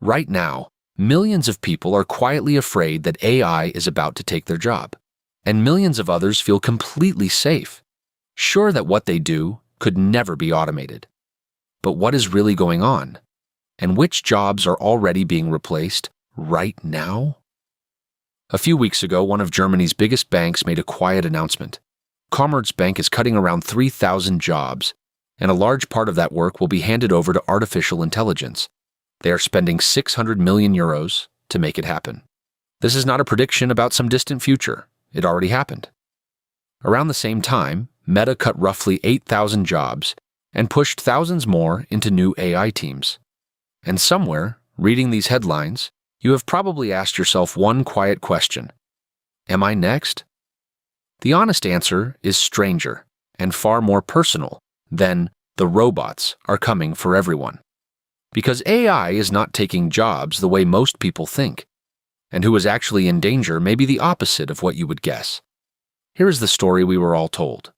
Right now, millions of people are quietly afraid that AI is about to take their job, and millions of others feel completely safe, sure that what they do could never be automated. But what is really going on? And which jobs are already being replaced right now? A few weeks ago, one of Germany's biggest banks made a quiet announcement. Commerzbank is cutting around 3,000 jobs, and a large part of that work will be handed over to artificial intelligence. They are spending 600 million euros to make it happen. This is not a prediction about some distant future. It already happened. Around the same time, Meta cut roughly 8,000 jobs and pushed thousands more into new AI teams. And somewhere, reading these headlines, you have probably asked yourself one quiet question. Am I next? The honest answer is stranger and far more personal than the robots are coming for everyone. Because AI is not taking jobs the way most people think, and who is actually in danger may be the opposite of what you would guess. Here is the story we were all told.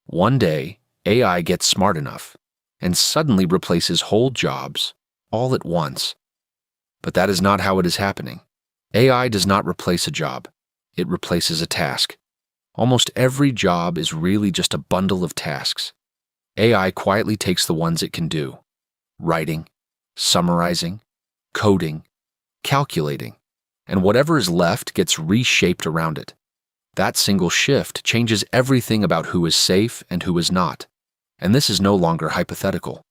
One day, AI gets smart enough and suddenly replaces whole jobs all at once. But that is not how it is happening. AI does not replace a job. It replaces a task. Almost every job is really just a bundle of tasks. AI quietly takes the ones it can do: writing, summarizing, coding, calculating, and whatever is left gets reshaped around it. That single shift changes everything about who is safe and who is not, and this is no longer hypothetical.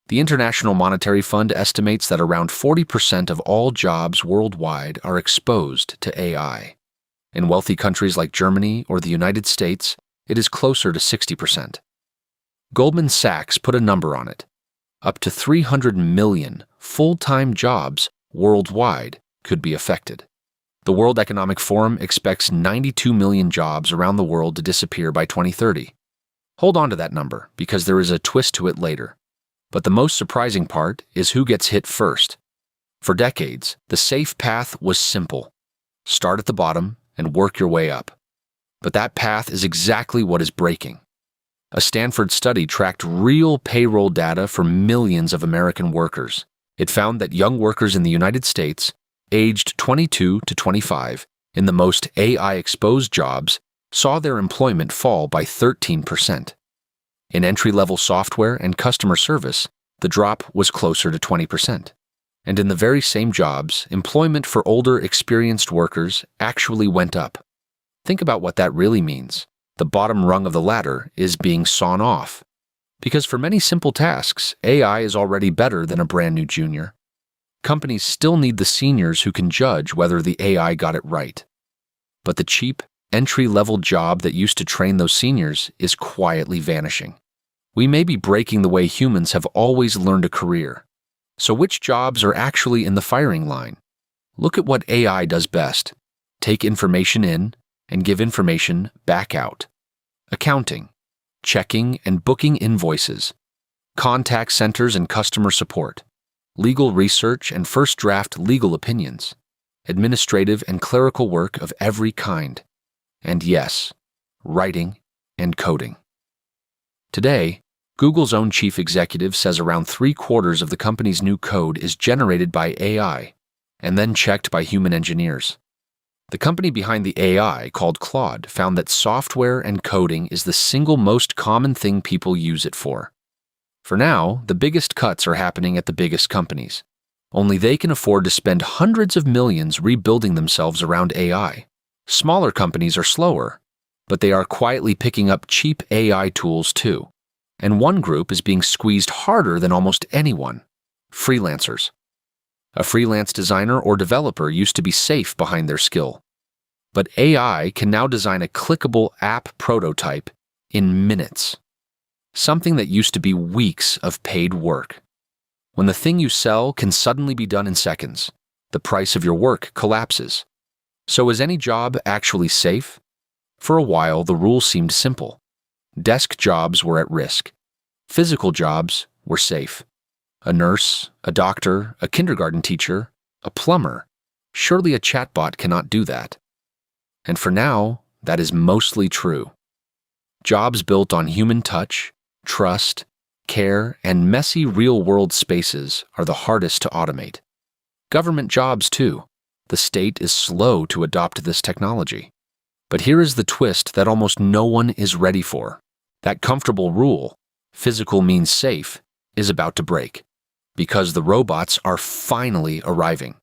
The International Monetary Fund estimates that around 40% of all jobs worldwide are exposed to AI. In wealthy countries like Germany or the United States, it is closer to 60%. Goldman Sachs put a number on it. Up to 300 million full-time jobs worldwide could be affected. The World Economic Forum expects 92 million jobs around the world to disappear by 2030. Hold on to that number, because there is a twist to it later. But the most surprising part is who gets hit first. For decades, the safe path was simple. Start at the bottom and work your way up. But that path is exactly what is breaking. A Stanford study tracked real payroll data for millions of American workers. It found that young workers in the United States, aged 22 to 25, in the most AI-exposed jobs, saw their employment fall by 13%. In entry-level software and customer service, the drop was closer to 20%. And in the very same jobs, employment for older, experienced workers actually went up. Think about what that really means. The bottom rung of the ladder is being sawn off. Because for many simple tasks, AI is already better than a brand new junior. Companies still need the seniors who can judge whether the AI got it right. But the cheap, entry-level job that used to train those seniors is quietly vanishing. We may be breaking the way humans have always learned a career. So which jobs are actually in the firing line? Look at what AI does best. Take information in and give information back out. Accounting, checking and booking invoices, contact centers and customer support, legal research and first draft legal opinions, administrative and clerical work of every kind, and yes, writing and coding. Today, Google's own chief executive says around 3/4 of the company's new code is generated by AI and then checked by human engineers. The company behind the AI, called Claude, found that software and coding is the single most common thing people use it for. For now, the biggest cuts are happening at the biggest companies. Only they can afford to spend hundreds of millions rebuilding themselves around AI. Smaller companies are slower, but they are quietly picking up cheap AI tools too. And one group is being squeezed harder than almost anyone: freelancers. A freelance designer or developer used to be safe behind their skill. But AI can now design a clickable app prototype in minutes. Something that used to be weeks of paid work. When the thing you sell can suddenly be done in seconds, the price of your work collapses. So is any job actually safe? For a while, the rules seemed simple. Desk jobs were at risk. Physical jobs were safe. A nurse, a doctor, a kindergarten teacher, a plumber. Surely a chatbot cannot do that. And for now, that is mostly true. Jobs built on human touch, trust, care, and messy real-world spaces are the hardest to automate. Government jobs, too. The state is slow to adopt this technology. But here is the twist that almost no one is ready for. That comfortable rule, physical means safe, is about to break, because the robots are finally arriving.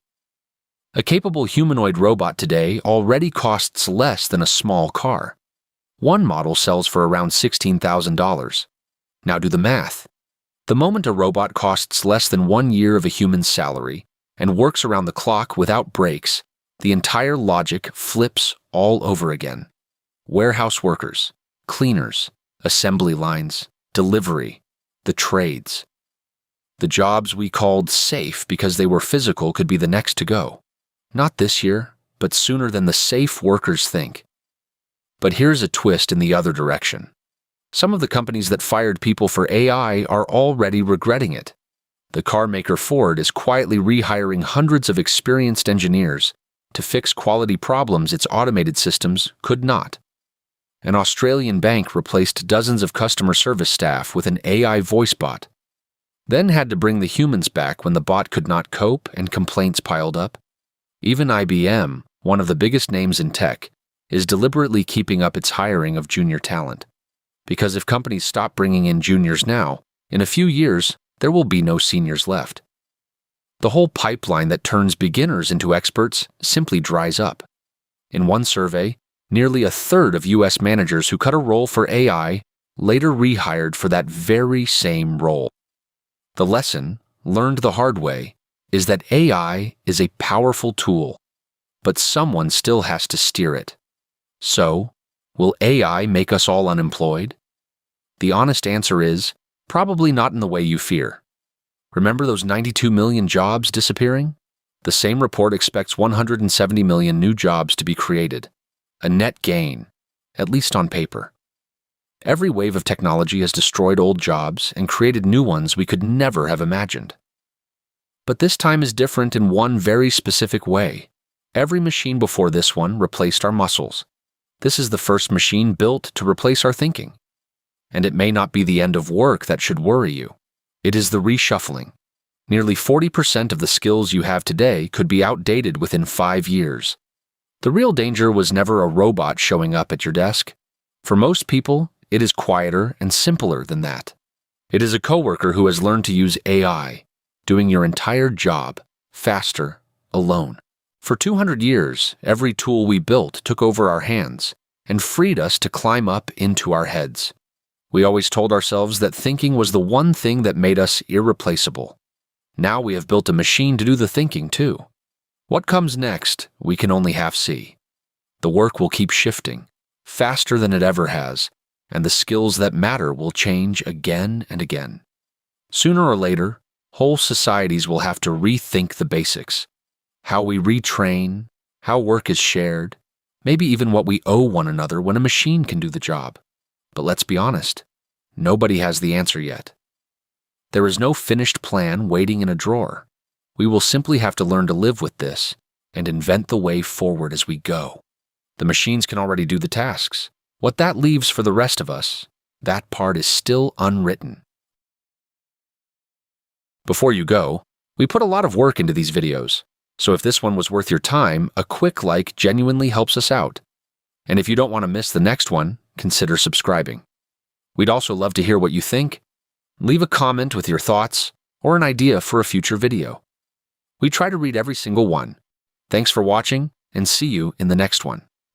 A capable humanoid robot today already costs less than a small car. One model sells for around $16,000. Now do the math. The moment a robot costs less than 1 year of a human's salary and works around the clock without breaks, the entire logic flips all over again. Warehouse workers, cleaners, assembly lines, delivery, the trades. The jobs we called safe because they were physical could be the next to go. Not this year, but sooner than the safe workers think. But here's a twist in the other direction. Some of the companies that fired people for AI are already regretting it. The car maker Ford is quietly rehiring hundreds of experienced engineers to fix quality problems its automated systems could not. An Australian bank replaced dozens of customer service staff with an AI voice bot, then had to bring the humans back when the bot could not cope and complaints piled up. Even IBM, one of the biggest names in tech, is deliberately keeping up its hiring of junior talent. Because if companies stop bringing in juniors now, in a few years, there will be no seniors left. The whole pipeline that turns beginners into experts simply dries up. In one survey, nearly a third of U.S. managers who cut a role for AI later rehired for that very same role. The lesson, learned the hard way, is that AI is a powerful tool, but someone still has to steer it. So, will AI make us all unemployed? The honest answer is, probably not in the way you fear. Remember those 92 million jobs disappearing? The same report expects 170 million new jobs to be created. A net gain, at least on paper. Every wave of technology has destroyed old jobs and created new ones we could never have imagined. But this time is different in one very specific way. Every machine before this one replaced our muscles. This is the first machine built to replace our thinking. And it may not be the end of work that should worry you. It is the reshuffling. Nearly 40% of the skills you have today could be outdated within 5 years. The real danger was never a robot showing up at your desk. For most people, it is quieter and simpler than that. It is a coworker who has learned to use AI, doing your entire job, faster, alone. For 200 years, every tool we built took over our hands and freed us to climb up into our heads. We always told ourselves that thinking was the one thing that made us irreplaceable. Now we have built a machine to do the thinking too. What comes next, we can only half see. The work will keep shifting, faster than it ever has, and the skills that matter will change again and again. Sooner or later, whole societies will have to rethink the basics. How we retrain, how work is shared, maybe even what we owe one another when a machine can do the job. But let's be honest, nobody has the answer yet. There is no finished plan waiting in a drawer. We will simply have to learn to live with this and invent the way forward as we go. The machines can already do the tasks. What that leaves for the rest of us, that part is still unwritten. Before you go, we put a lot of work into these videos, so if this one was worth your time, a quick like genuinely helps us out. And if you don't want to miss the next one, consider subscribing. We'd also love to hear what you think. Leave a comment with your thoughts or an idea for a future video. We try to read every single one. Thanks for watching, and see you in the next one.